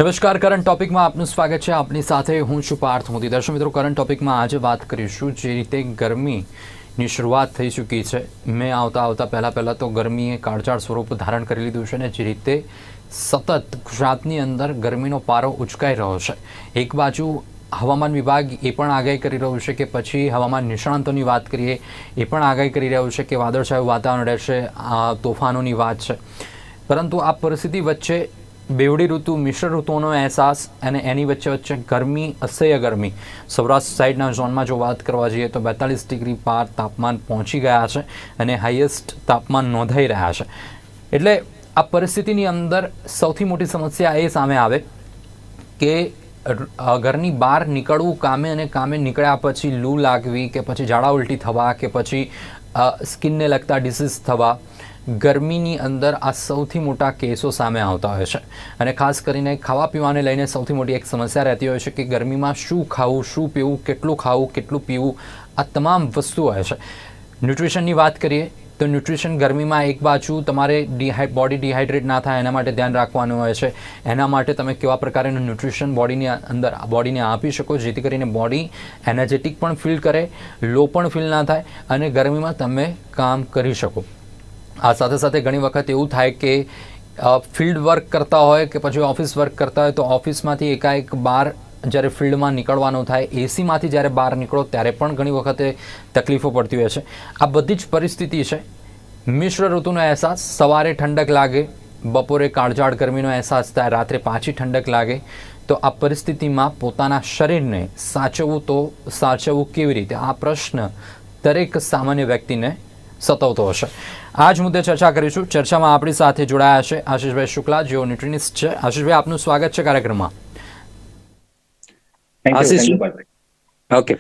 નમસ્કાર, કરંટ ટોપિકમાં આપનું સ્વાગત છે. આપની સાથે હું છું પાર્થ મોદી. દર્શક મિત્રો, કરંટ ટોપિકમાં આજે વાત કરીશું જે રીતે ગરમીની શરૂઆત થઈ ચૂકી છે. મેં આવતા પહેલાં તો ગરમીએ કાળઝાળ સ્વરૂપ ધારણ કરી લીધું છે ને જે રીતે સતત ગુજરાતની અંદર ગરમીનો પારો ઉચકાઈ રહ્યો છે. એક બાજુ હવામાન વિભાગ એ પણ આગાહી કરી રહ્યું છે કે પછી હવામાન નિષ્ણાંતોની વાત કરીએ એ પણ આગાહી કરી રહ્યું છે કે વાદળછાયું વાતાવરણ રહેશે, તોફાનોની વાત છે. પરંતુ આ પરિસ્થિતિ વચ્ચે બેવડી ઋતુ, મિશ્ર ઋતુનો અહેસાસ અને એની વચ્ચે ગરમી, અસહ્ય ગરમી. સૌરાષ્ટ્ર સાઈડના ઝોનમાં જો વાત કરવા જઈએ તો 42 ડિગ્રી પાર તાપમાન પહોંચી ગયા છે અને હાઈએસ્ટ તાપમાન નોંધાઈ રહ્યા છે. એટલે આ પરિસ્થિતિની અંદર સૌથી મોટી સમસ્યા એ સામે આવે કે ઘરની બહાર નીકળવું કામે અને કામે નીકળ્યા પછી લૂ લાગવી કે પછી ઝાડા ઉલટી થવા કે પછી સ્કિનને લગતા ડિસીઝ થવા, ગરમીની અંદર આ સૌથી મોટા કેસો સામે આવતા હોય છે. અને ખાસ કરીને ખાવા પીવાને લઈને સૌથી મોટી એક સમસ્યા રહેતી હોય છે કે ગરમીમાં શું ખાવું, શું પીવું, કેટલું ખાવું, કેટલું પીવું, આ તમામ વસ્તુ હોય છે. ન્યુટ્રિશનની વાત કરીએ તો ન્યુટ્રિશન ગરમીમાં એક બાજુ તમારે બોડી ડિહાઇડ્રેટ ના થાય એના માટે ધ્યાન રાખવાનું હોય છે. એના માટે તમે કેવા પ્રકારનું ન્યુટ્રિશન બોડીને આપી શકો જેથી કરીને બોડી એનર્જેટિક પણ ફીલ કરે, લો પણ ફીલ ના થાય અને ગરમીમાં તમે કામ કરી શકો. આ સાથે સાથે ઘણી વખત એવું થાય કે ફિલ્ડ વર્ક કરતા હોય કે પછી ઓફિસ વર્ક કરતા હોય તો ઓફિસમાંથી એકાએક બહાર જ્યારે ફિલ્ડમાં નીકળવાનું થાય, એસીમાંથી જ્યારે બહાર નીકળો ત્યારે પણ ઘણી વખતે તકલીફો પડતી હોય છે. આ બધી જ પરિસ્થિતિ છે. મિશ્ર ઋતુનો અહેસાસ, સવારે ઠંડક લાગે, બપોરે કાળઝાળ ગરમીનો અહેસાસ થાય, રાત્રે પાછી ઠંડક લાગે. તો આ પરિસ્થિતિમાં પોતાના શરીરને સાચવવું કેવી રીતે, આ પ્રશ્ન દરેક સામાન્ય વ્યક્તિને સતાવતો હશે. આ જ મુદ્દે ચર્ચા કરીશું. ચર્ચામાં આપણી સાથે જોડાયા છે આશિષભાઈ શુક્લા, જેઓ ન્યુટ્રિનિસ્ટ છે. આશિષભાઈ, આપનું સ્વાગત છે કાર્યક્રમમાં. ઓકે.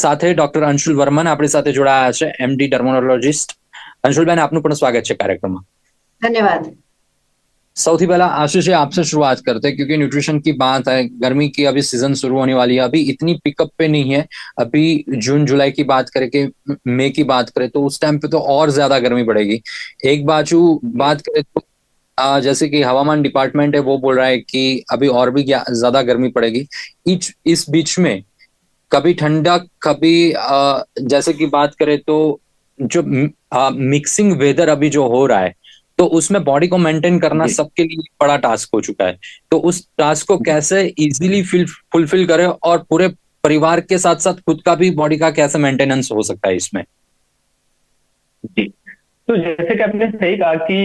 સાથે ડોક્ટર અંશુલ વર્મન આપણી સાથે જોડાયા છે, એમડી ડર્મોનોલોજીસ્ટ. અંશુલભાઈ, આપનું પણ સ્વાગત છે કાર્યક્રમમાં. धन्यवाद. सौથી पहला आशीष आपसे शुरुआत करते हैं क्योंकि न्यूट्रिशन की बात है. गर्मी की अभी सीजन शुरू होने वाली है, अभी इतनी पिकअप पे नहीं है. अभी जून जुलाई की बात करें कि मई की बात करें तो उस टाइम पे तो और ज्यादा गर्मी पड़ेगी. एक बाजू बात करें तो जैसे कि हवामान डिपार्टमेंट है वो बोल रहा है कि अभी और भी ज्यादा गर्मी पड़ेगी. इस बीच में कभी ठंडक, कभी जैसे कि बात करें तो जो मिक्सिंग वेदर अभी जो हो रहा है तो उसमें बॉडी को मेंटेन करना सबके लिए बड़ा टास्क हो चुका है. तो उस टास्क को कैसे इजीली फुलफिल करें और पूरे परिवार के साथ साथ खुद का भी बॉडी का कैसे मेंटेनेंस हो सकता है इसमें? जी, तो जैसे कि आपने सही कहा कि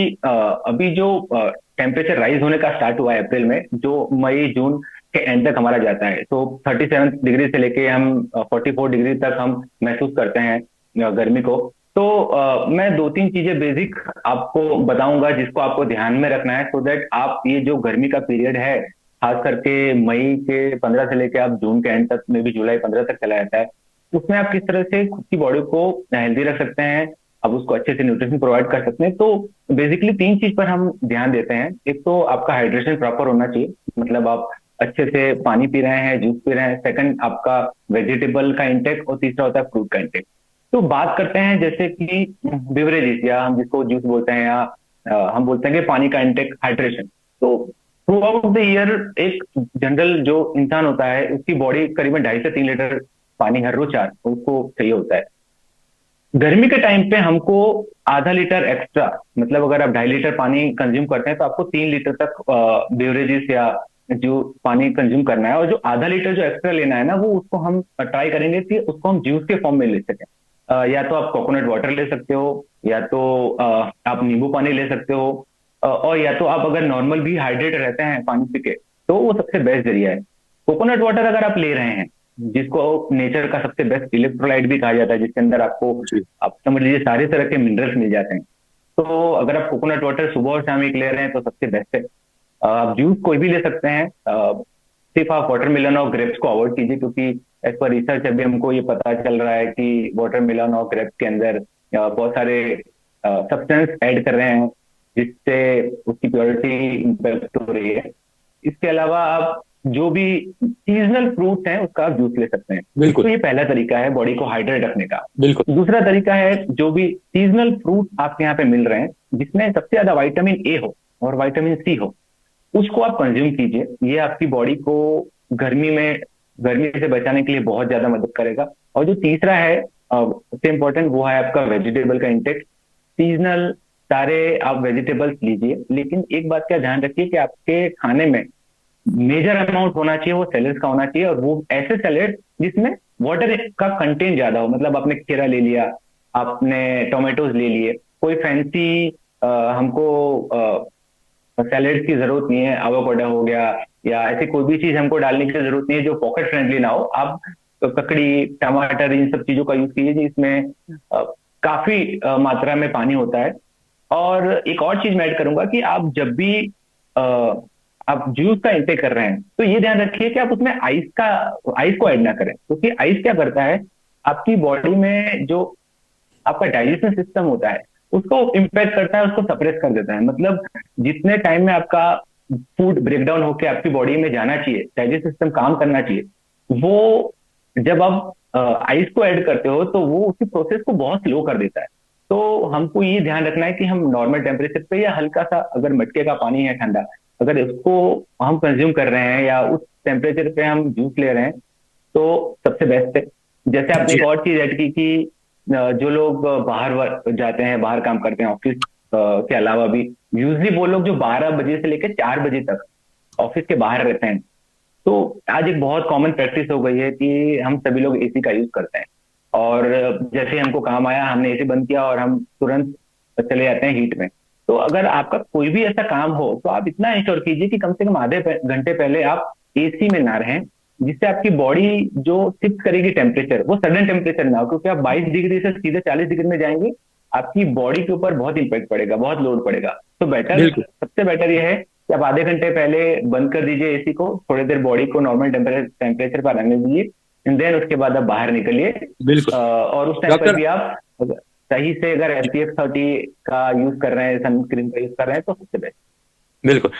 अभी जो टेम्परेचर राइज होने का स्टार्ट हुआ है अप्रैल में, जो मई जून के एंड तक हमारा जाता है, तो 37 डिग्री से लेके हम 44 डिग्री तक हम महसूस करते हैं गर्मी को. तो मैं 2-3 चीजें बेसिक आपको बताऊंगा जिसको आपको ध्यान में रखना है, सो दैट आप ये जो गर्मी का पीरियड है, खास करके मई के 15 से लेके आप जून के एंड तक में भी जुलाई 15 तक चला जाता है, उसमें आप किस तरह से खुद की बॉडी को हेल्दी रख सकते हैं, आप उसको अच्छे से न्यूट्रिशन प्रोवाइड कर सकते हैं. तो बेसिकली 3 चीज पर हम ध्यान देते हैं. एक तो आपका हाइड्रेशन प्रॉपर होना चाहिए, मतलब आप अच्छे से पानी पी रहे हैं, जूस पी रहे हैं. सेकंड, आपका वेजिटेबल का इंटेक, और तीसरा होता है फ्रूट का इंटेक. तो बात करते हैं जैसे कि बिवरेजेस, या हम जिसको जूस बोलते हैं, या हम बोलते हैं कि पानी का इंटेक, हाइड्रेशन. तो थ्रू आउट द ईयर एक जनरल जो इंसान होता है उसकी बॉडी करीबन 2.5 से 3 लीटर पानी हर रोज उसको चाहिए होता है. गर्मी के टाइम पे हमको आधा लीटर एक्स्ट्रा, मतलब अगर आप 2.5 लीटर पानी कंज्यूम करते हैं तो आपको 3 लीटर तक बेवरेजेस या जो पानी कंज्यूम करना है. और जो आधा लीटर जो एक्स्ट्रा लेना है ना, वो उसको हम ट्राई करेंगे कि उसको हम जूस के फॉर्म में ले सकें. या तो आप कोकोनट वाटर ले सकते हो, या तो आप नींबू पानी ले सकते हो, और या तो आप अगर नॉर्मल भी हाइड्रेट रहते हैं पानी पी के, तो वो सबसे बेस्ट जरिया है. कोकोनट वाटर अगर आप ले रहे हैं, जिसको नेचर का सबसे बेस्ट इलेक्ट्रोलाइट भी कहा जाता है, जिसके अंदर आपको आप समझ लीजिए सारे तरह के मिनरल्स मिल जाते हैं, तो अगर आप कोकोनट वाटर सुबह और शाम एक ले रहे हैं तो सबसे बेस्ट है. आप जूस कोई भी ले सकते हैं. सिर्फ आप वाटरमेलन और ग्रेप्स को अवॉइड कीजिए, क्योंकि एज पर रिसर्च अभी हमको ये पता चल रहा है कि वाटरमेलन और ग्रेप्स के अंदर बहुत सारे सब्सटेंस ऐड कर रहे हैं जिससे उसकी प्योरिटी इम्पैक्ट हो रही है. इसके अलावा आप जो भी सीजनल फ्रूट्स हैं उसका आप जूस ले सकते हैं. बिल्कुल, तो ये पहला तरीका है बॉडी को हाइड्रेट रखने का. बिल्कुल. दूसरा तरीका है जो भी सीजनल फ्रूट आपके यहाँ पे मिल रहे हैं जिसमें सबसे ज्यादा विटामिन ए हो और विटामिन सी हो, उसको आप कंज्यूम कीजिए। ये आपकी बॉडी को गर्मी में गर्मी से बचाने के लिए बहुत ज्यादा मदद करेगा। और जो तीसरा है सबसे इम्पोर्टेंट, वो है आपका वेजिटेबल का इंटेक। सीजनल सारे आप वेजिटेबल्स लीजिए, लेकिन एक बात का ध्यान रखिए कि आपके खाने में मेजर अमाउंट होना चाहिए वो सैलेड्स का होना चाहिए, और वो ऐसे सैलेड जिसमें वाटर का कंटेंट ज्यादा हो। मतलब आपने खीरा ले लिया, आपने टोमेटोज ले लिए, कोई फैंसी हमको सैलेड की जरूरत नहीं है, एवोकाडो हो गया या ऐसी कोई भी चीज हमको डालने की जरूरत नहीं है जो पॉकेट फ्रेंडली ना हो। आप ककड़ी, टमाटर, इन सब चीजों का यूज कीजिए जिसमें काफी मात्रा में पानी होता है। और एक और चीज मैं ऐड करूंगा कि आप जब भी आप जूस का इंटेक कर रहे हैं तो ये ध्यान रखिए कि आप उसमें आइस को ऐड ना करें, क्योंकि आइस क्या करता है, आपकी बॉडी में जो आपका डाइजेशन सिस्टम होता है उसको इम्पैक्ट करता है, उसको सप्रेस कर देता है। मतलब जितने टाइम में आपका फूड ब्रेकडाउन होकर आपकी बॉडी में जाना चाहिए, डाइजेस्ट सिस्टम काम करना चाहिए, वो जब आप आइस को ऐड करते हो तो वो उसकी प्रोसेस को बहुत स्लो कर देता है। तो हमको ये ध्यान रखना है कि हम नॉर्मल टेम्परेचर पे या हल्का सा, अगर मटके का पानी है ठंडा, अगर इसको हम कंज्यूम कर रहे हैं या उस टेम्परेचर पे हम जूस ले रहे हैं तो सबसे बेस्ट है। जैसे आपने जी। एक और चीज ऐड की कि जो लोग बाहर जाते हैं, बाहर काम करते हैं ऑफिस के अलावा भी, यूजली वो लोग जो 12 बजे से लेकर 4 बजे तक ऑफिस के बाहर रहते हैं, तो आज एक बहुत कॉमन प्रैक्टिस हो गई है कि हम सभी लोग एसी का यूज करते हैं। और जैसे हमको काम आया, हमने एसी बंद किया और हम तुरंत चले जाते हैं हीट में। तो अगर आपका कोई भी ऐसा काम हो तो आप इतना इंश्योर कीजिए कि कम से कम आधे घंटे पहले आप एसी में ना रहें, जिससे आपकी बॉडी जो शिफ्ट करेगी टेम्परेचर, वो सडन टेम्परेचर ना हो, क्योंकि आप 22 डिग्री से सीधे 40 डिग्री में जाएंगे, आपकी बॉडी के ऊपर बहुत इंपैक्ट पड़ेगा, बहुत लोड पड़ेगा। तो बेटर, बिल्कुल सबसे बेटर ये है कि आप आधे घंटे पहले बंद कर दीजिए एसी को, थोड़ी देर बॉडी को नॉर्मल टेम्परेचर पर आने दीजिए, एंड देन उसके बाद आप बाहर निकलिए। बिल्कुल। और उस टाइम पर डॉक्टर, भी आप सही से अगर SPF 30 का यूज कर रहे हैं, सनस्क्रीन का यूज कर रहे हैं, तो सबसे बेस्ट। બિલકુલ.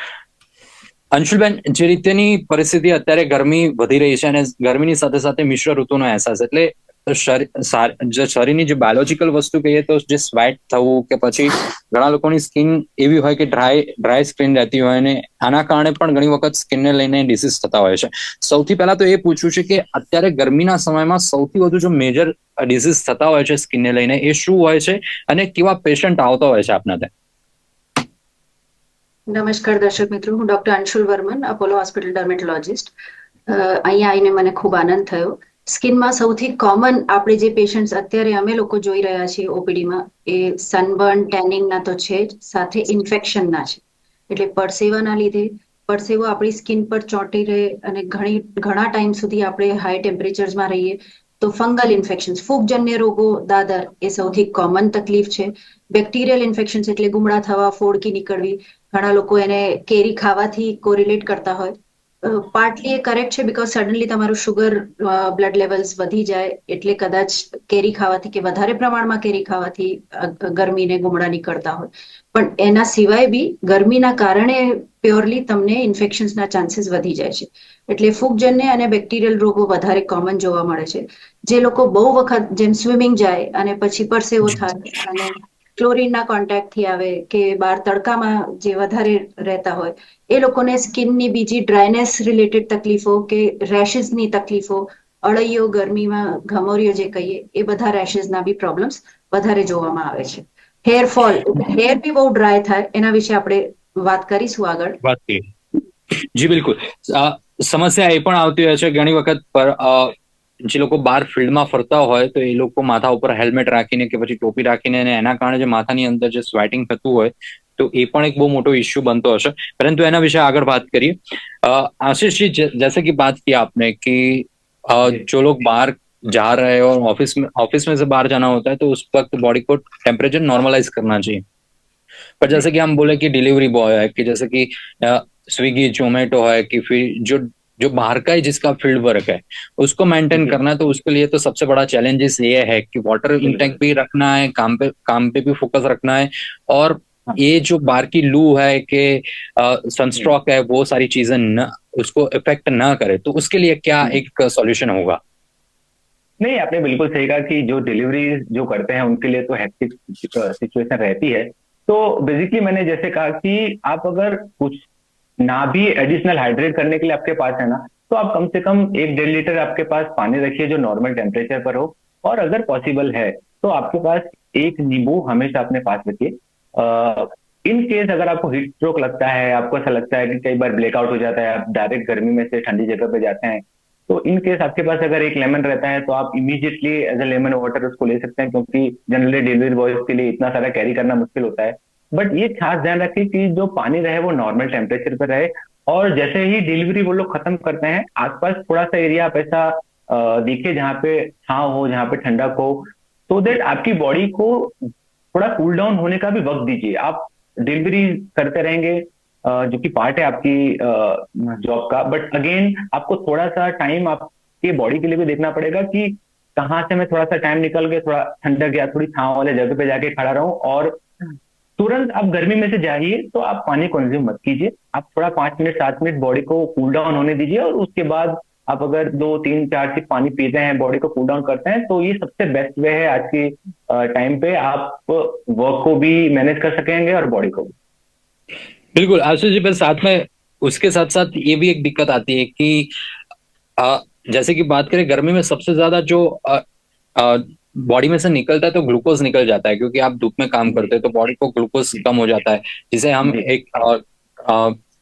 અંશુલબેન, જે રીતેની પરિસ્થિતિ અત્યારે ગરમી વધી રહી છે અને ગરમીની સાથે સાથે મિશ્ર ઋતુનો અહેસાસ, એટલે જે શરીરની જે બાયોલોજીકલ વસ્તુ કહીએ તો જે સ્વેટ થવું કે પછી ઘણા લોકોની સ્કિન એવી હોય કે ડ્રાય સ્કિન રહેતી હોય અને આના કારણે પણ ઘણી વખત સ્કિનને લઈને ડિસીઝ થતા હોય છે. સૌથી પહેલા તો એ પૂછવું છે કે અત્યારે ગરમીના સમયમાં સૌથી વધુ જો મેજર ડિસીઝ થતા હોય છે સ્કિનને લઈને, એ શું હોય છે અને કેવા પેશન્ટ આવતા હોય છે આપના ત્યાં? નમસ્કાર દર્શક મિત્રો, હું doctor Anshul Varman, Apollo hospital dermatologist. અહીંયા આવીને મને ખૂબ આનંદ થયો. સ્કિનમાં સૌથી કોમન આપણે જે પેશન્ટ્સ અત્યારે અમે લોકો જોઈ રહ્યા છીએ ઓપીડીમાં, એ સનબર્ન, ટેનિંગના તો છે જ, સાથે ઇન્ફેક્શનના છે. એટલે પરસેવાના લીધે પરસેવો આપણી સ્કિન પર ચોંટી રહે અને ઘણા ટાઈમ સુધી આપણે હાઈ ટેમ્પરેચર્સમાં રહીએ તો ફંગલ ઇન્ફેક્શન્સ, ફૂગજન્ય રોગો દાદર, એ સૌથી કોમન તકલીફ છે. બેક્ટેરિયલ ઇન્ફેક્શન્સ એટલે ગુમડા થવા, ફોડકી નીકળવી, ઘણા લોકો એને કેરી ખાવાથી કોરિલેટ કરતા હોય. પાર્ટલી એ કરેક્ટ છે બીકોઝ સડનલી તમારું શુગર બ્લડ લેવલ્સ વધી જાય એટલે કદાચ કેરી ખાવાથી કે વધારે પ્રમાણમાં કેરી ખાવાથી ગરમીને ગુમડા નીકળતા હોય. પણ એના સિવાય બી ગરમીના કારણે પ્યોરલી તમને ઇન્ફેક્શન્સના ચાન્સીસ વધી જાય છે. એટલે ફૂગજન્ય અને બેક્ટેરિયલ રોગો વધારે કોમન જોવા મળે છે. જે લોકો બહુ વખત જેમ સ્વિમિંગ જાય અને પછી પરસેવો થાય અને ક્લોરીનના કોન્ટેક્ટથી આવે કે બહાર તડકામાં જે વધારે રહેતા હોય, એ લોકોને સ્કિનની બીજી ડ્રાયનેસ રિલેટેડ તકલીફો કે રેશિસની તકલીફો, અળૈયો, ગરમીમાં ઘમોરીઓ જે કહીએ, એ બધા રેશિસના બી પ્રોબ્લેમ્સ વધારે જોવામાં આવે છે. હેરફોલ, હેર બી બહુ ડ્રાય થાય, એના વિશે આપણે વાત કરીશું આગળ. વાત કરીએ. જી બિલકુલ. સમસ્યા એ પણ આવતી હોય છે ઘણી વખત પર જે લોકો બહાર ફિલ્ડમાં ફરતા હોય તો એ લોકો માથા ઉપર હેલ્મેટ રાખીને કે પછી ટોપી રાખીને, અને એના કારણે જે માથાની અંદર જે સ્વેટિંગ થતું હોય તો એ પણ એક બહુ મોટો ઇશ્યુ बनतो હશે, परंतु एना विषय आगे बात करिए. आशीष जी, जैसे कि बात किया आपने कि जो लोग बाहर जा रहे हो, ऑफिस में से बाहर जाना होता है तो उस वक्त बॉडी को टेम्परेचर नॉर्मलाइज करना चाहिए. पर जैसे कि हम बोले कि डिलीवरी बॉय है, कि जैसे कि स्विगी, जोमेटो है, कि फिर जो बाहर का ही जिसका फील्ड वर्क है उसको मेंटेन करना है, तो उसके लिए तो सबसे बड़ा चैलेंजेस ये है कि वाटर इंटेक भी रखना है, काम पे भी फोकस रखना है, और ये जो बाहर की लू है कि सनस्ट्रोक है, वो सारी चीजें न उसको इफेक्ट ना करे, तो उसके लिए क्या एक सॉल्यूशन होगा? नहीं, आपने बिल्कुल सही कहा कि जो डिलीवरी जो करते हैं उनके लिए तो हेक्टिक सिचुएशन रहती है। तो बेसिकली मैंने जैसे कहा कि आप अगर कुछ ना भी एडिशनल हाइड्रेट करने के लिए आपके पास है ना, तो आप कम से कम 1-1.5 लीटर आपके पास पानी रखिए जो नॉर्मल टेम्परेचर पर हो। और अगर पॉसिबल है तो आपके पास एक नींबू हमेशा अपने पास रखिए। इन केस अगर आपको हीट स्ट्रोक लगता है, आपको ऐसा लगता है कि कई बार ब्लैकआउट हो जाता है, आप डायरेक्ट गर्मी में से ठंडी जगह पे जाते हैं, तो इन केस आपके पास अगर एक लेमन रहता है तो आप immediately as a lemon water उसको ले सकते हैं, क्योंकि जनरली डिलीवरी बॉयज के लिए इतना सारा कैरी करना मुश्किल होता है। बट ये खास ध्यान रखिए कि जो पानी रहे वो नॉर्मल टेम्परेचर पर रहे। और जैसे ही डिलीवरी वो लोग खत्म करते हैं, आसपास थोड़ा सा एरिया आप ऐसा दिखे जहाँ पे छांव हो, जहाँ पे ठंडक हो, सो देट आपकी बॉडी को थोड़ा कूल डाउन होने का भी वक्त दीजिए। आप डिलीवरी करते रहेंगे जो कि पार्ट है आपकी जॉब का, बट अगेन आपको थोड़ा सा टाइम आपके बॉडी के लिए भी देखना पड़ेगा कि कहाँ से मैं थोड़ा सा टाइम निकल के थोड़ा ठंडक या थोड़ी छांव वाले जगह पे जाके खड़ा रहूं। और तुरंत आप गर्मी में से जाइए तो आप पानी कंज्यूम मत कीजिए, आप थोड़ा 5 मिनट 7 मिनट बॉडी को कूल डाउन होने दीजिए, और उसके बाद आप अगर 2 3 4 सिप पानी पीते हैं, बॉडी को कूल डाउन करते हैं, तो ये सबसे बेस्ट वे है आज की टाइम पे। आप वर्क को भी मैनेज कर सकेंगे और बॉडी को भी। बिल्कुल आशीष जी, पर साथ में उसके साथ साथ ये भी एक दिक्कत आती है कि अ, जैसे कि बात करें गर्मी में सबसे ज्यादा जो बॉडी में से निकलता है तो ग्लूकोज निकल जाता है, क्योंकि आप धूप में काम करते हैं तो बॉडी को ग्लूकोज कम हो जाता है, जिसे हम एक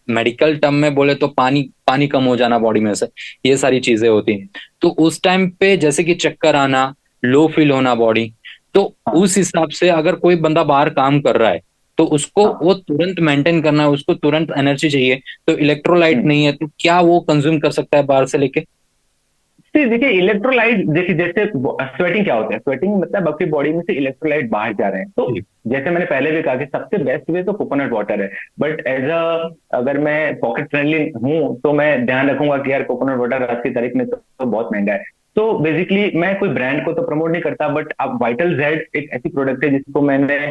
मेडिकल टर्म में बोले तो पानी पानी कम हो जाना बॉडी में से, ये सारी चीजें होती हैं। तो उस टाइम पे जैसे कि चक्कर आना, लो फील होना बॉडी, तो उस हिसाब से अगर कोई बंदा बाहर काम कर रहा है तो उसको वो तुरंत मेंटेन करना है, उसको तुरंत एनर्जी चाहिए, तो इलेक्ट्रोलाइट नहीं है तो क्या वो कंज्यूम कर सकता है बाहर से लेके? देखिए इलेक्ट्रोलाइट, देखिए जैसे स्वेटिंग क्या होता है, स्वेटिंग मतलब आपकी बॉडी में से इलेक्ट्रोलाइट बाहर जा रहे हैं। तो जैसे मैंने पहले भी कहा कि सबसे बेस्ट वे तो कोकोनट वाटर है, बट अगर मैं पॉकेट फ्रेंडली हूँ तो मैं ध्यान रखूंगा कि यार कोकोनट वाटर आज की तारीख में तो बहुत महंगा है। तो बेसिकली मैं कोई ब्रांड को तो प्रमोट नहीं करता, बट आप वाइटल जेड एक ऐसी प्रोडक्ट है जिसको मैंने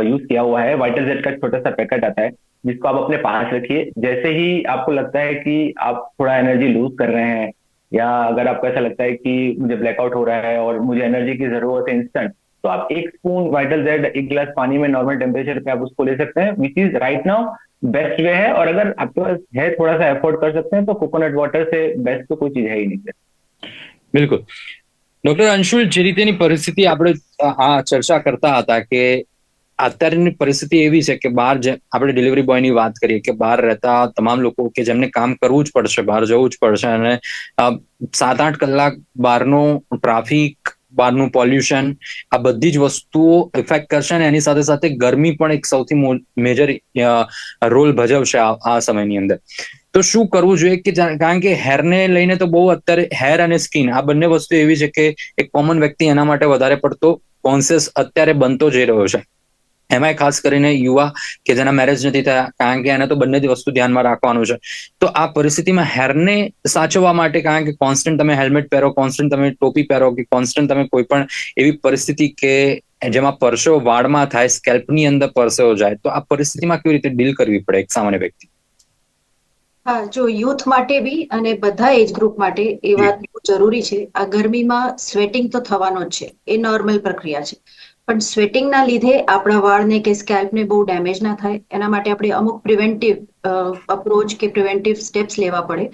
यूज किया हुआ है। वाइटल जेड का छोटा सा पैकेट आता है जिसको आप अपने पास रखिए। जैसे ही आपको लगता है कि आप थोड़ा एनर्जी लूज कर रहे हैं, या अगर आपको ऐसा लगता है कि मुझे ब्लैकआउट हो रहा है और मुझे एनर्जी की जरूरत है इंस्टेंट, तो आप 1 स्पून वाइटल जेड 1 गिलास पानी में नॉर्मल टेम्परेचर पे आप उसको ले सकते हैं, which is right now best way है। और अगर आपके पास है, थोड़ा सा एफोर्ड कर सकते हैं, तो कोकोनट वाटर से बेस्ट तो कोई चीज है ही नहीं। બિલકુલ ડોક્ટર અંશુલ, જે રીતેની પરિસ્થિતિ આપણે આ ચર્ચા કરતા હતા કે અત્યારની પરિસ્થિતિ એવી છે કે બહાર આપણે ડિલિવરી બોયની વાત કરીએ કે બહાર રહેતા તમામ લોકો કે જેમને કામ કરવું જ પડશે, બહાર જવું જ પડશે, અને 7-8 કલાક બહારનું ટ્રાફિક, બહારનું પોલ્યુશન, આ બધી જ વસ્તુઓ ઇફેક્ટ કરશે, અને એની સાથે સાથે ગરમી પણ એક સૌથી મેજર રોલ ભજવશે આ સમયની અંદર. તો શું કરવું જોઈએ કે કારણ કે હેરને લઈને તો બહુ અત્યારે હેર અને સ્કિન આ બંને વસ્તુ એવી છે કે એક કોમન વ્યક્તિ એના માટે વધારે પડતો કોન્શિયસ અત્યારે બનતો જઈ રહ્યો છે, એમાંય ખાસ કરીને યુવા કે જેના મેરેજ નથી થયા, કારણ કે એને તો બંને જ વસ્તુ ધ્યાનમાં રાખવાનું છે. તો આ પરિસ્થિતિમાં હેરને સાચવવા માટે, કારણ કે કોન્સ્ટન્ટ તમે હેલ્મેટ પહેરો, કોન્સ્ટન્ટ તમે ટોપી પહેરો, કે કોન્સ્ટન્ટ તમે કોઈ પણ એવી પરિસ્થિતિ કે જેમાં પરસેવો વાળમાં થાય, સ્કેલ્પની અંદર પરસેવો જાય, તો આ પરિસ્થિતિમાં કેવી રીતે ડીલ કરવી પડે એક સામાન્ય વ્યક્તિ? હા, જો યુથ માટે બી અને બધા એજ ગ્રુપ માટે એ વાત બહુ જરૂરી છે. આ ગરમીમાં સ્વેટિંગ તો થવાનો જ છે, એ નોર્મલ પ્રક્રિયા છે. પણ સ્વેટિંગના લીધે આપણા વાળને કે સ્કેલ્પને બહુ ડેમેજ ના થાય એના માટે આપણે અમુક પ્રિવેન્ટિવ અપ્રોચ કે પ્રિવેન્ટિવ સ્ટેપ્સ લેવા પડે.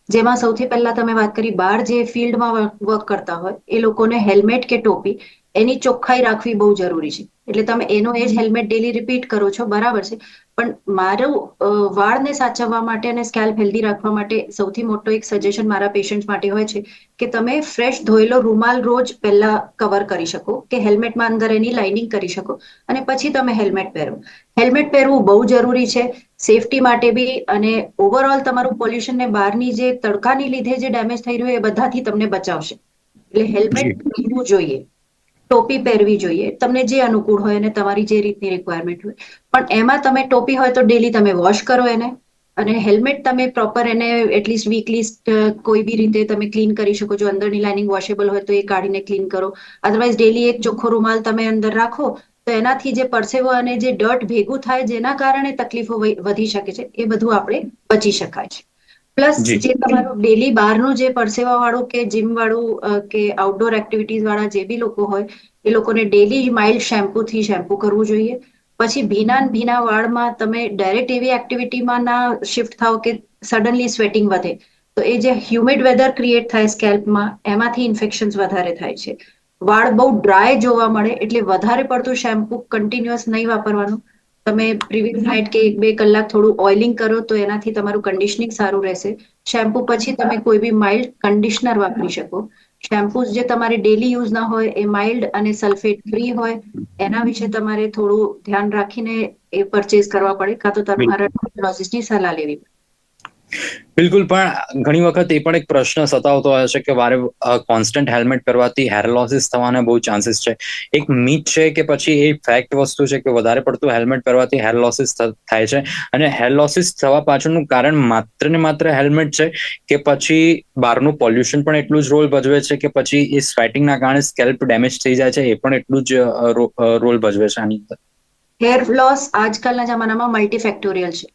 જેમાં સૌથી પહેલા તમે વાત કરી, બહાર જે ફિલ્ડમાં વર્ક કરતા હોય એ લોકોને હેલ્મેટ કે ટોપી એની ચોખ્ખાઈ રાખવી બહુ જરૂરી છે. એટલે તમે એનો એ જ હેલ્મેટ ડેલી રિપીટ કરો છો, બરાબર છે, પણ મારું વાળને સાચવવા માટે અને સ્કેલ્પ હેલ્ધી રાખવા માટે સૌથી મોટો એક સજેશન મારા પેશન્ટ્સ માટે હોય છે કે તમે ફ્રેશ ધોયેલો રૂમાલ રોજ પહેલા કવર કરી શકો, કે હેલ્મેટમાં અંદર એની લાઇનિંગ કરી શકો, અને પછી તમે હેલ્મેટ પહેરો. હેલ્મેટ પહેરવું બહુ જરૂરી છે સેફટી માટે બી, અને ઓવરઓલ તમારું પોલ્યુશન ને બહારની જે તડકાની લીધે જે ડેમેજ થઈ રહ્યું એ બધાથી તમને બચાવશે. એટલે હેલ્મેટ પહેરવું જોઈએ, ટોપી પહેરવી જોઈએ, તમને જે અનુકૂળ હોય અને તમારી જે રીતની રિક્વાયરમેન્ટ હોય. પણ એમાં તમે ટોપી હોય તો ડેલી તમે વોશ કરો એને, અને હેલ્મેટ તમે પ્રોપર એને એટલીસ્ટ વીકલી કોઈ બી રીતે તમે ક્લીન કરી શકો. જો અંદરની લાઇનિંગ વોશેબલ હોય તો એ કાઢીને ક્લીન કરો. અધરવાઇઝ ડેલી એક ચોખ્ખો રૂમાલ તમે અંદર રાખો તો એનાથી જે પરસેવો અને જે ડર્ટ ભેગું થાય જેના કારણે તકલીફો વધી શકે છે એ બધું આપણે બચી શકાય છે. પ્લસ જે તમારું ડેલી બહારનું જે પરસેવા વાળું કે જીમ વાળું કે આઉટડોર એક્ટિવિટીઝ વાળા જે બી લોકો હોય એ લોકોને ડેલી માઇલ્ડ શેમ્પૂથી શેમ્પુ કરવું જોઈએ. પછી ભીના ને ભીના વાળમાં તમે ડાયરેક્ટ એવી એક્ટિવિટીમાં ના શિફ્ટ થાવ કે સડનલી સ્વેટિંગ વધે, તો એ જે હ્યુમિડ વેધર ક્રિએટ થાય સ્કેલ્પમાં, એમાંથી ઇન્ફેક્શન્સ વધારે થાય છે. વાળ બહુ ડ્રાય જોવા મળે એટલે વધારે પડતું શેમ્પુ કન્ટિન્યુઅસ નહીં વાપરવાનું. તમે પ્રીવિયસ નાઇટ કે 1-2 કલાક થોડું ઓઇલિંગ કરો તો એનાથી તમારું કન્ડિશનિંગ સારું રહેશે. શેમ્પુ પછી તમે કોઈ બી માઇલ્ડ કન્ડિશનર વાપરી શકો. શેમ્પૂઝ જે તમારે ડેલી યુઝ ના હોય એ માઇલ્ડ અને સલ્ફેટ ફ્રી હોય, એના વિશે તમારે થોડું ધ્યાન રાખીને એ પરચેઝ કરવા પડે, કાં તો તમારા ડર્મેટોલોજીસ્ટની સલાહ લેવી પડે. બિલકુલ, પણ ઘણી વખત એ પણ એક પ્રશ્ન સતાવતો હોય છે કે વારે કોન્સ્ટન્ટ હેલ્મેટ પહેરવાથી હેર લોસીસ થવાના બહુ ચાન્સીસ છે. એક મીથ છે કે પછી એ ફેક્ટ વસ્તુ છે કે વધારે પડતું હેલ્મેટ પહેરવાથી હેર લોસીસ થાય છે, અને હેર લોસીસ થવા પાછળનું કારણ માત્ર ને માત્ર હેલ્મેટ છે કે પછી બહારનું પોલ્યુશન પણ એટલું જ રોલ ભજવે છે, કે પછી એ સ્વેટિંગના કારણે સ્કેલ્પ ડેમેજ થઈ જાય છે એ પણ એટલું જ રોલ ભજવે છે આની અંદર? હેર લોસ આજકાલના જમાનામાં મલ્ટીફેક્ટોરિયલ છે.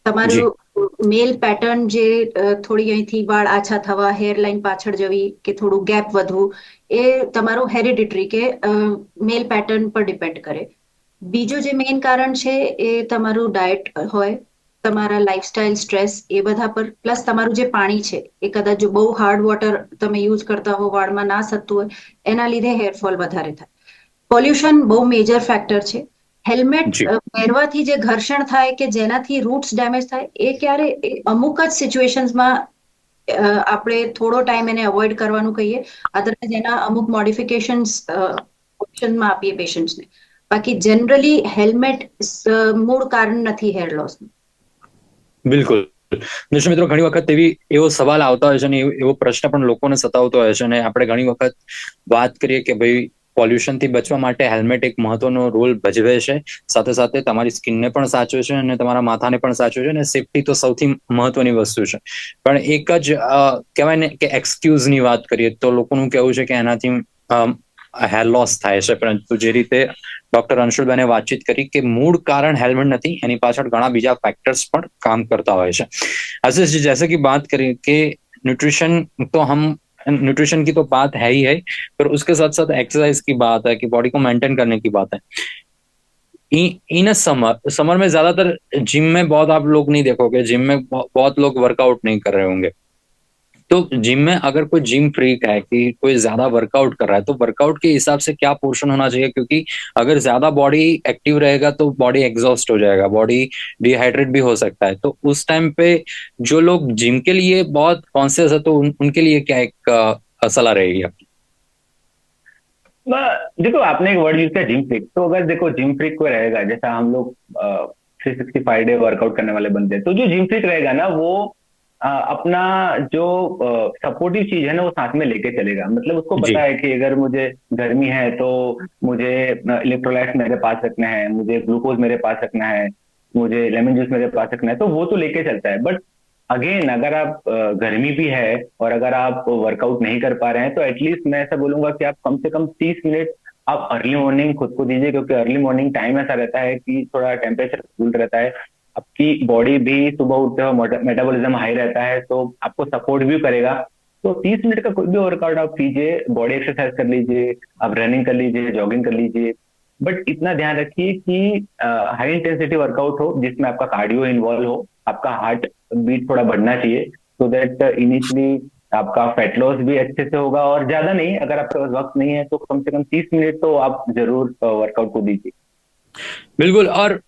તમારું મેલ પેટર્ન જે થોડી અહીંથી વાળ આછા થવા, હેરલાઇન પાછળ જવી કે થોડું ગેપ વધવું, એ તમારું હેરિડિટરી કે મેલ પેટર્ન પર ડિપેન્ડ કરે. બીજું જે મેઇન કારણ છે એ તમારું ડાયટ હોય, તમારા લાઇફસ્ટાઇલ, સ્ટ્રેસ, એ બધા પર, પ્લસ તમારું જે પાણી છે એ કદાચ જો બહુ હાર્ડ વોટર તમે યુઝ કરતા હો, વાળમાં ના સતતું હોય, એના લીધે હેરફોલ વધારે થાય. પોલ્યુશન બહુ મેજર ફેક્ટર છે. હેલ્મેટ પહેરવાથી જે ઘર્ષણ થાય કે જેનાથી રૂટ્સ ડેમેજ થાય, એ ક્યારે અમુક જ સિચ્યુએશન્સમાં આપણે થોડો ટાઈમ એને અવોઇડ કરવાનું કહીએ, અદરવાઇઝ એના અમુક મોડિફિકેશન્સ ઓપ્શનમાં આપીએ પેશન્ટ્સને. બાકી જનરલી હેલ્મેટ મૂળ કારણ નથી હેર લોસનું. બિલકુલ. દર્શક મિત્રો, ઘણી વખત એવો સવાલ આવતા હોય છે અને એવો પ્રશ્ન પણ લોકોને સતાવતો હોય છે, અને આપણે ઘણી વખત વાત કરીએ કે ભાઈ પોલ્યુશનથી બચવા માટે હેલ્મેટ એક મહત્વનો રોલ ભજવે છે. સાથે સાથે તમારી સ્કિનને પણ સાચવે છે અને તમારા માથાને પણ સાચવે છે, અને સેફટી તો સૌથી મહત્વની વસ્તુ છે. પણ એક જ કહેવાય ને કે એક્સક્યુઝની વાત કરીએ તો લોકોનું કહેવું છે કે એનાથી હેર લોસ થાય છે, પરંતુ જે રીતે ડોક્ટર અંશુલબેને વાતચીત કરી કે મૂળ કારણ હેલ્મેટ નથી, એની પાછળ ઘણા બીજા ફैक्टर्स પણ काम करता હોય છે. आशीष जी, जैसे कि बात करें कि न्यूट्रिशन तो हम न्यूट्रिशन की तो बात है ही है, पर उसके साथ साथ एक्सरसाइज की बात है कि बॉडी को मेंटेन करने की बात है. इन समर में ज्यादातर जिम में बहुत आप लोग नहीं देखोगे, जिम में बहुत लोग वर्कआउट नहीं कर रहे होंगे. तो जिम में अगर कोई जिम फ्रीक है कि कोई ज्यादा वर्कआउट कर रहा है, तो वर्कआउट के हिसाब से क्या पोर्शन होना चाहिए? क्योंकि अगर ज्यादा बॉडी एक्टिव रहेगा तो बॉडी एग्जॉस्ट हो जाएगा, बॉडी डिहाइड्रेट भी हो सकता है. तो उस टाइम पे जो लोग जिम के लिए बहुत कॉन्शियस है, तो उनके लिए क्या एक सलाह रहेगी आपकी? देखो, आपने एक वर्ड यूज किया जिम फ्रीक. तो अगर देखो जिम फ्रीक कोई रहेगा, जैसा हम लोग 365 डे वर्कआउट करने वाले बंदे हैं, तो जो जिम फ्रीक रहेगा ना, वो अपना जो सपोर्टिव चीज है ना वो साथ में लेके चलेगा. मतलब उसको पता है कि अगर मुझे गर्मी है तो मुझे इलेक्ट्रोलाइट्स मेरे पास रखना है, मुझे ग्लूकोज मेरे पास रखना है, मुझे लेमन जूस मेरे पास रखना है, तो वो तो लेके चलता है. बट अगेन, अगर आप गर्मी भी है और अगर आप वर्कआउट नहीं कर पा रहे हैं, तो एटलीस्ट मैं ऐसा बोलूंगा कि आप कम से कम 30 मिनट आप अर्ली मॉर्निंग खुद को दीजिए, क्योंकि अर्ली मॉर्निंग टाइम ऐसा रहता है कि थोड़ा टेम्परेचर कूल रहता है, आपकी बॉडी भी सुबह उठते हुए मेटाबॉलिज्म हाई रहता है, तो आपको सपोर्ट भी करेगा. तो 30 मिनट का कोई भी वर्कआउट आप कीजिए, बॉडी एक्सरसाइज कर लीजिए, आप रनिंग कर लीजिए, जॉगिंग कर लीजिए. बट इतना ध्यान रखिए कि हाई इंटेंसिटी वर्कआउट हो जिसमें आपका कार्डियो इन्वॉल्व हो, आपका हार्ट बीट थोड़ा बढ़ना चाहिए, सो दैट इनिशियली आपका फैट लॉस भी अच्छे से होगा. और ज्यादा नहीं, अगर आपके पास वक्त नहीं है तो कम से कम 30 मिनट तो आप जरूर वर्कआउट को दीजिए. बिल्कुल. और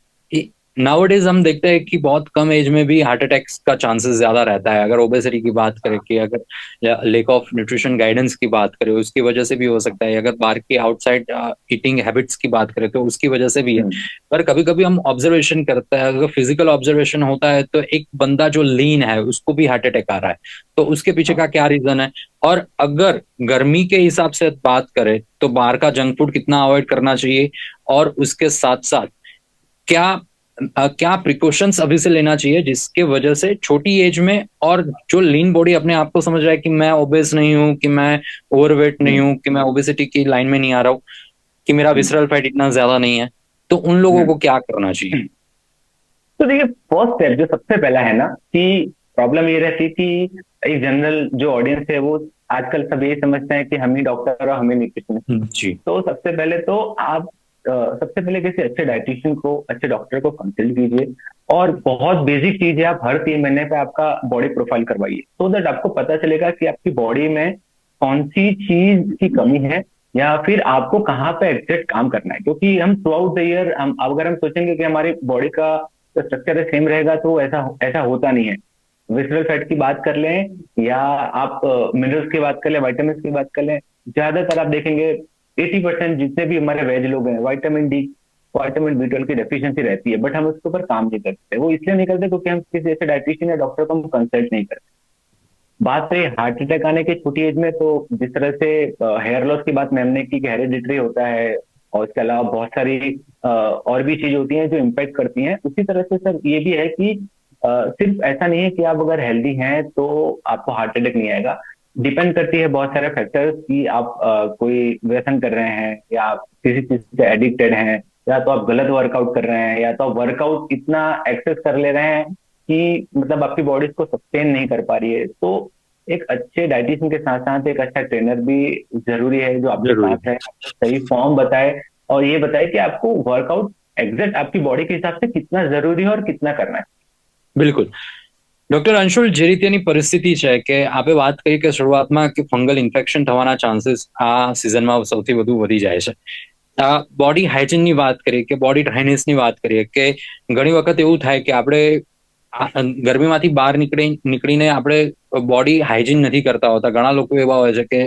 नाउअडेज हम देखते हैं कि बहुत कम एज में भी हार्ट अटैक्स का चांसेस ज्यादा रहता है. अगर ओबेसिटी की बात करें, कि अगर लेक ऑफ न्यूट्रिशन गाइडेंस की बात करें, उसकी वजह से भी हो सकता है. अगर बाहर की आउटसाइड ईटिंग हैबिट्स की बात करें तो उसकी वजह से भी है. पर कभी कभी हम ऑब्जर्वेशन करते हैं, अगर फिजिकल ऑब्जर्वेशन होता है तो एक बंदा जो लीन है उसको भी हार्ट अटैक आ रहा है, तो उसके पीछे का क्या रीजन है? और अगर गर्मी के हिसाब से बात करें तो बाहर का जंक फूड कितना अवॉइड करना चाहिए, और उसके साथ साथ क्या प्रिकॉशंस अभी से लेना चाहिए जिसके वजह से छोटी एज में, और जो लीन बॉडी अपने आप को समझ रहा है कि मैं ओबेस नहीं हूं, कि मैं ओवरवेट नहीं हूं, कि मैं ओबेसिटी की लाइन में नहीं आ रहा हूं, कि मेरा विसरल फैट इतना ज्यादा नहीं है, तो उन लोगों को क्या करना चाहिए? तो देखिए, फर्स्ट स्टेप जो सबसे पहला है ना, कि प्रॉब्लम ये रहती कि एक जनरल जो ऑडियंस है वो आजकल सब ये समझते हैं कि हम ही डॉक्टर और हम ही न्यूट्रिशनिस्ट. जी. तो सबसे पहले तो आप सबसे पहले किसी अच्छे डाइटिशियन को, अच्छे डॉक्टर को कंसल्ट कीजिए, और बहुत बेसिक चीज है, आप हर 3 महीने पे आपका बॉडी प्रोफाइल करवाइए, सो दैट आपको पता चलेगा कि आपकी बॉडी में कौन सी चीज की कमी है, या फिर आपको कहाँ पे एग्जैक्ट काम करना है। क्योंकि हम थ्रू आउट द ईयर, हम अगर हम सोचेंगे कि हमारी बॉडी का स्ट्रक्चर सेम रहेगा, तो ऐसा ऐसा होता नहीं है। विसरल फैट की बात कर लें, या आप मिनरल्स की बात कर लें, वाइटामिन की बात कर लें, ज्यादातर आप देखेंगे 80% जितने भी हमारे वेज लोग हैं, विटामिन डी, विटामिन B12 की डेफिशिएंसी रहती है, बट हम उसके ऊपर काम नहीं करते। वो इसलिए नहीं करते क्योंकि हम किसी ऐसे डाइटिशियन या डॉक्टर को हम कंसल्ट नहीं करते। बात रही हार्ट अटैक आने की छोटी एज में, तो जिस तरह से हेयर लॉस की बात मैम ने की कि हेरिडिटरी होता है, और इसके अलावा बहुत सारी और भी चीज होती हैं जो इम्पैक्ट करती हैं, उसी तरह से सर ये भी है कि सिर्फ ऐसा नहीं है कि आप अगर हेल्दी हैं तो आपको हार्ट अटैक नहीं आएगा। डिपेंड करती है बहुत सारे फैक्टर्स कि आप कोई व्यसन कर रहे हैं, या आप किसी चीज से एडिक्टेड हैं, या तो आप गलत वर्कआउट कर रहे हैं, या तो आप वर्कआउट इतना एक्सेस कर ले रहे हैं कि मतलब आपकी बॉडी इसको सस्टेन नहीं कर पा रही है। तो एक अच्छे डाइटिशियन के साथ साथ एक अच्छा ट्रेनर भी जरूरी है, जो आपके जरूरी। साथ है, सही फॉर्म बताए, और ये बताए कि आपको वर्कआउट एग्जैक्ट आपकी बॉडी के हिसाब से कितना जरूरी है और कितना करना है। બિલકુલ. ડોક્ટર અંશુલ, જે રીતેની પરિસ્થિતિ છે કે આપે વાત કરી કે શરૂઆતમાં કે ફંગલ ઇન્ફેક્શન થવાના ચાન્સીસ આ સિઝનમાં સૌથી વધુ વધી જાય છે. બોડી હાઇજીનની વાત કરીએ કે બોડી ડ્રાયનેસની વાત કરીએ કે ઘણી વખત એવું થાય કે આપણે ગરમીમાંથી બહાર નીકળીને આપણે બોડી હાઇજીન નથી કરતા હોતા. ઘણા લોકો એવા હોય છે કે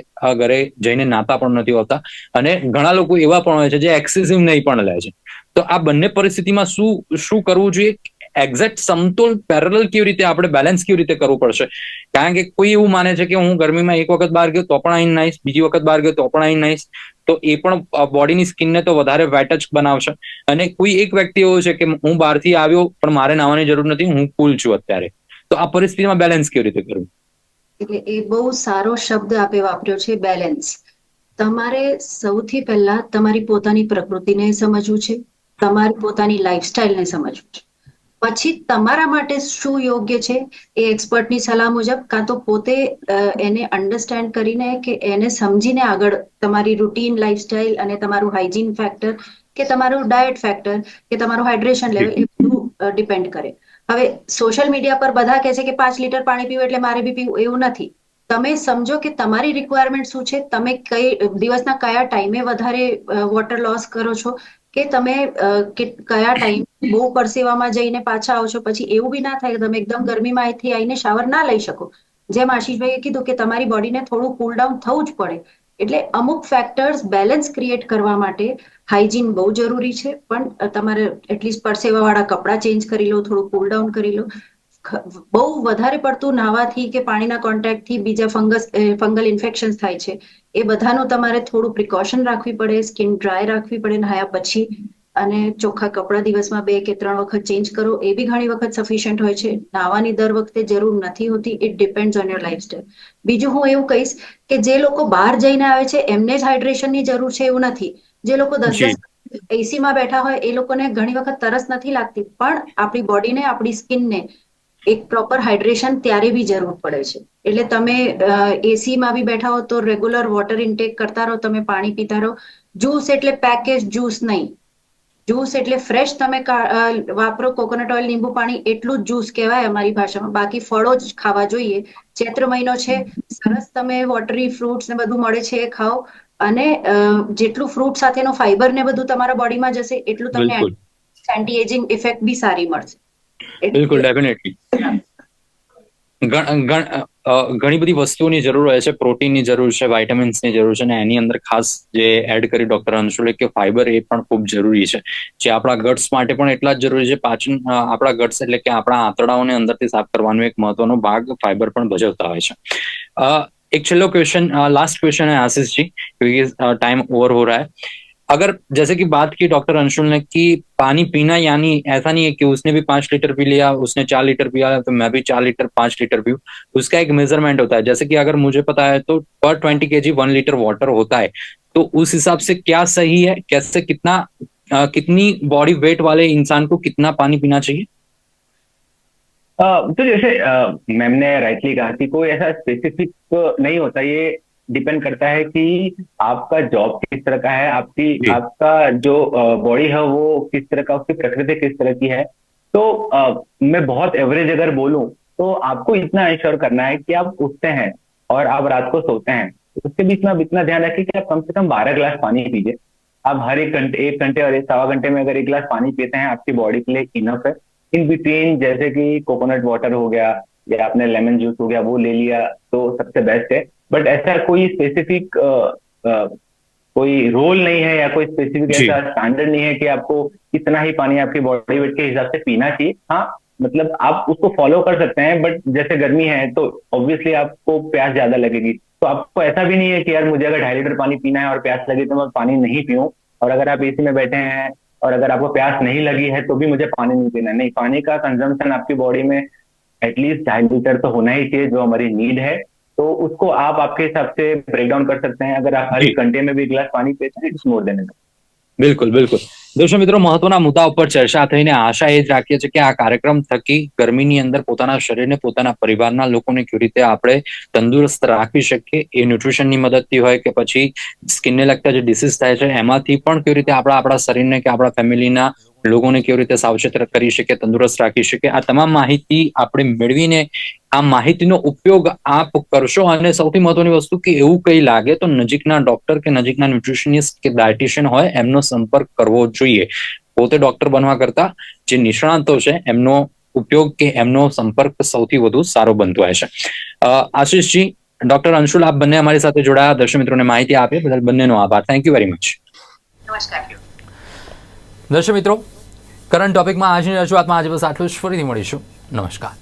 ઘરે જઈને નાતા પણ નથી હોતા, અને ઘણા લોકો એવા પણ હોય છે જે એક્સેસિવ નહીં પણ લે છે. તો આ બંને પરિસ્થિતિમાં શું કરવું જોઈએ? એક્ઝેક્ટ સમતોલ પેરેલલ કેવી રીતે આપણે બેલેન્સ કેવી રીતે કરવું પડશે? કારણ કે કોઈ એવું માને છે કે હું ગરમીમાં એક વખત બહાર ગયો તો પણ આવીને નાઈશ, બીજી વખત બહાર ગયો તો પણ આવીને નાઈશ, તો એ પણ બોડીની સ્કિનને તો વધારે વેટ જ બનાવશે. અને કોઈ એક વ્યક્તિ એવો છે કે હું બહારથી આવ્યો પણ મારે નાહવાની જરૂર નથી, હું કુલ છું અત્યારે. તો આ પરિસ્થિતિમાં બેલેન્સ કેવી રીતે કરવું? એટલે એ બહુ સારો શબ્દ આપે વાપર્યો છે, બેલેન્સ. તમારે સૌથી પહેલા તમારી પોતાની પ્રકૃતિને સમજવું છે, તમારી પોતાની લાઈફસ્ટાઈલને સમજવું છે. પછી તમારા માટે શું યોગ્ય છે એ એક્સપર્ટની સલાહ મુજબ, કાં તો પોતે એને અન્ડરસ્ટેન્ડ કરીને કે એને સમજીને આગળ તમારી રૂટીન લાઈફસ્ટાઈલ અને તમારું હાઇજીન ફેક્ટર કે તમારું ડાયટ ફેક્ટર કે તમારું હાઇડ્રેશન લેવલ, એ બધું ડિપેન્ડ કરે. હવે સોશિયલ મીડિયા પર બધા કહે છે કે 5 લીટર પાણી પીવું એટલે મારે બી પીવું, એવું નથી. તમે સમજો કે તમારી રિક્વાયરમેન્ટ શું છે, તમે કઈ દિવસના કયા ટાઈમે વધારે વોટર લોસ કરો છો, કે તમે કયા ટાઈમ બહુ પરસેવામાં જઈને પાછા આવો છો. પછી એવું બી ના થાય કે તમે એકદમ ગરમીમાં અહીંથી આવીને શાવર ના લઈ શકો. જેમ આશીષભાઈએ કીધું કે તમારી બોડીને થોડું કૂલ ડાઉન થવું જ પડે. એટલે અમુક ફેક્ટર્સ બેલેન્સ ક્રિએટ કરવા માટે હાઇજીન બહુ જરૂરી છે, પણ તમારે એટલીસ્ટ પરસેવાવાળા કપડાં ચેન્જ કરી લો, થોડું કૂલ ડાઉન કરી લો. બહુ વધારે પડતું નાહવાથી કે પાણીના કોન્ટેક્ટથી બીજા ફંગલ ઇન્ફેક્શન થાય છે. એ બધાનું તમારે થોડું પ્રિકોશન રાખવી પડે, સ્કિન ડ્રાય રાખવી પડે નહાયા પછી, અને ચોખ્ખા કપડાં દિવસમાં 2 કે 3 વખત ચેન્જ કરો, એ બી ઘણી વખત સફિશિયન્ટ હોય છે. નાહવાની દર વખતે જરૂર નથી હોતી. It depends on your lifestyle. બીજું હું એવું કહીશ કે જે લોકો બહાર જઈને આવે છે એમને જ હાઇડ્રેશનની જરૂર છે એવું નથી. જે લોકો 10 એસીમાં બેઠા હોય એ લોકોને ઘણી વખત તરસ નથી લાગતી, પણ આપણી બોડીને, આપણી સ્કિનને એક પ્રોપર હાઇડ્રેશન ત્યારે બી જરૂર પડે છે. એટલે તમે એસીમાં બી બેઠા હો તો રેગ્યુલર વોટર ઇન્ટેક કરતા રહો, તમે પાણી પીતા રહો. જ્યુસ એટલે પેકેજ જ્યુસ નહીં, જ્યુસ એટલે ફ્રેશ તમે વાપરો, કોકોનટ ઓઇલ, લીંબુ પાણી, એટલું જ જ્યુસ કહેવાય અમારી ભાષામાં. બાકી ફળો જ ખાવા જોઈએ. ચૈત્ર મહિનો છે, સરસ તમે વોટરી ફ્રૂટ્સ ને બધું મળે છે એ ખાઓ, અને જેટલું ફ્રૂટ સાથેનો ફાઈબર ને બધું તમારા બોડીમાં જશે એટલું તમને એન્ટી એજિંગ ઇફેક્ટ બી સારી મળશે. બિલકુલ, ડેફિનેટલી. ઘણી બધી વસ્તુઓની જરૂર હોય છે. પ્રોટીનની જરૂર છે, વાઇટામિન્સની જરૂર છે, અને એની અંદર ખાસ જે એડ કરી ડોક્ટર અંશુલે કે ફાઈબર એ પણ ખૂબ જરૂરી છે, જે આપણા ગટ્સ માટે પણ એટલા જ જરૂરી છે. પાચન, આપણા ગટ્સ એટલે કે આપણા આંતરડાઓને અંદરથી સાફ કરવાનો એક મહત્વનો ભાગ ફાઈબર પણ ભજવતા હોય છે. एक छेल्लो क्वेश्चन, लास्ट क्वेश्चन है आशीष जी, क्योंकि टाइम ओवर हो रहा है. अगर जैसे कि बात की डॉक्टर अंशुल ने कि पानी पीना, यानी ऐसा नहीं है कि उसने भी 5 लीटर पी लिया, उसने 4 लीटर पिया तो मैं भी 4 लीटर 5 लीटर पीऊं. उसका एक मेजरमेंट होता है. जैसे कि अगर मुझे पता है तो पर 20 kg 1 लीटर वाटर होता है. तो उस हिसाब से क्या सही है? कैसे, कितनी बॉडी वेट वाले इंसान को कितना पानी पीना चाहिए? तो जैसे मैम ने राइटली कहा कि कोई ऐसा स्पेसिफिक नहीं होता, ये डिपेंड करता है कि आपका जॉब किस तरह का है, जी। आपका जो बॉडी है वो किस तरह का, उसकी प्रकृति किस तरह की है। तो मैं बहुत एवरेज अगर बोलूं तो आपको इतना इंश्योर करना है कि आप उठते हैं और आप रात को सोते हैं, उसके बीच में आप इतना ध्यान रखिए कि आप कम से कम 12 गिलास पानी पीजिए। आप हर 1 घंटे और 1 सवा घंटे में अगर 1 गिलास पानी पीते हैं, आपकी बॉडी के लिए इनफ है। इन बिटवीन जैसे कि कोकोनट वाटर हो गया या आपने लेमन जूस हो गया वो ले लिया तो सबसे बेस्ट है। बट ऐसा कोई स्पेसिफिक कोई रोल नहीं है या कोई स्पेसिफिक जी। ऐसा स्टैंडर्ड नहीं है कि आपको इतना ही पानी आपकी बॉडी वेट के हिसाब से पीना चाहिए। हाँ, मतलब आप उसको फॉलो कर सकते हैं, बट जैसे गर्मी है तो ऑब्वियसली आपको प्यास ज्यादा लगेगी। तो आपको ऐसा भी नहीं है कि यार मुझे अगर 2.5 लीटर पानी पीना है और प्यास लगी तो मैं पानी नहीं पीऊं, और अगर आप एसी में बैठे हैं और अगर आपको प्यास नहीं लगी है तो भी मुझे पानी नहीं पीना है। नहीं, पानी का कंजम्पशन आपकी बॉडी में एटलीस्ट 2.5 लीटर तो होना ही चाहिए, जो हमारी नीड है। तो उसको आप आपके हिसाब से ब्रेक डाउन कर सकते हैं। अगर आप हर जी। 1 घंटे में भी 1 गिलास पानी पीते हैं, इट्स मोर देन इनफ। બિલકુલ બિલકુલ દર્શક મિત્રો, મહત્વના મુદ્દા ઉપર ચર્ચા થઈને આશા એ જ રાખીએ છીએ કે આ કાર્યક્રમ થકી ગરમીની અંદર પોતાના શરીરને, પોતાના પરિવારના લોકોને કેવી રીતે આપણે તંદુરસ્ત રાખી શકીએ, એ ન્યુટ્રિશનની મદદથી હોય કે પછી સ્કિનને લગતા જે ડિસીઝ થાય છે એમાંથી પણ કેવી રીતે આપણા શરીરને કે આપણા ફેમિલીના લોકોને કેવી રીતે સાવચેત કરી શકીએ, તંદુરસ્ત રાખી શકીએ, આ તમામ માહિતી આપણે મેળવીને આ માહિતીનો ઉપયોગ આપ કરશો। અને સૌથી મહત્વની વસ્તુ કે એવું કંઈ લાગે તો નજીકના ડોક્ટર કે નજીકના ન્યુટ્રિશનિસ્ટ કે ડાયટિશિયન હોય એમનો સંપર્ક કરવો જોઈએ। પોતે ડોક્ટર બનવા કરતા જે નિષ્ણાતો છે એમનો ઉપયોગ કે એમનો સંપર્ક સૌથી વધુ સારો બનતો હોય છે। આશીષજી, ડોક્ટર અંશુલ, આપ બંને અમારી સાથે જોડાયા, દર્શક મિત્રોને માહિતી આપી બદલ બંનેનો આભાર। Thank you very much. નમસ્કાર। દર્શક મિત્રો, કરંટ ટોપિકમાં આજની રજૂઆતમાં આજે બસ આટલું જ। ફરીથી મળીશું। નમસ્કાર।